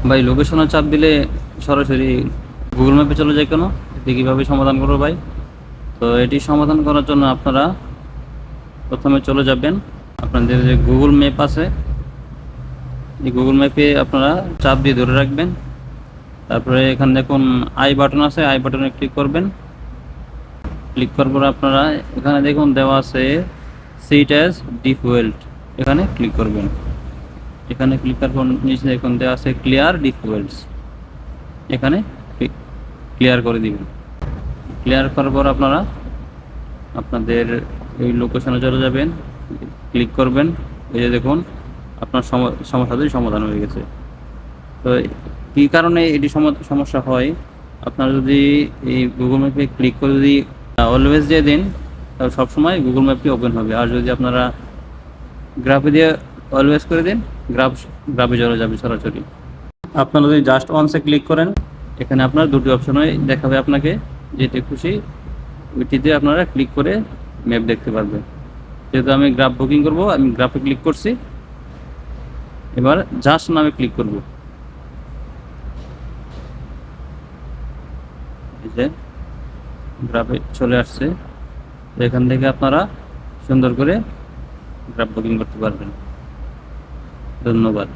ভাই লোকেশনে চাপ দিলে সরাসরি গুগল ম্যাপে চলে যায় কেন? এটি কীভাবে সমাধান করবো ভাই? তো এটি সমাধান করার জন্য আপনারা প্রথমে চলে যাবেন আপনাদের যে গুগল ম্যাপ আছে, এই গুগল ম্যাপে আপনারা চাপ দিয়ে ধরে রাখবেন। তারপরে এখানে দেখুন আই বাটন আছে, আই বাটনে ক্লিক করবেন। ক্লিক করার পর আপনারা এখানে দেখুন দেওয়া আছে সিট অ্যাজ ডিফল্ট, এখানে ক্লিক করবেন। এখানে ক্লিক করার পর নিচে দেখুন দেওয়া আছে ক্লিয়ার ডিফল্টস, এখানে ক্লিয়ার করে দিবেন। ক্লিয়ার করার পর আপনারা আপনাদের এই লোকেশনে চলে যাবেন, ক্লিক করবেন। এই যে দেখুন আপনার সমস্যাটি সমাধান হয়ে গেছে। তো কী কারণে এটি সমস্যা হয়, আপনারা যদি এই গুগল ম্যাপে ক্লিক করে যদি অলওয়েজ দিয়ে দিন তাহলে সবসময় গুগল ম্যাপটি ওপেন হবে। আর যদি আপনারা গ্রাফে দিয়ে অলওয়েজ করে দিন, গ্রাফে চলে যাবে সরাসরি। আপনারা যদি জাস্ট ওয়ান্সে ক্লিক করেন, এখানে আপনার দুটি অপশনে দেখাবে, আপনাকে যেটি খুশি ওইটিতে আপনারা ক্লিক করে ম্যাপ দেখতে পারবেন। যেহেতু আমি গ্রাফ বুকিং করব, আমি গ্রাফে ক্লিক করছি, এবার জাস্ট নামে ক্লিক করব। এই যে গ্রাফে চলে আসছে, এখান থেকে আপনারা সুন্দর করে গ্রাফ বুকিং করতে পারবেন। ধন্যবাদ।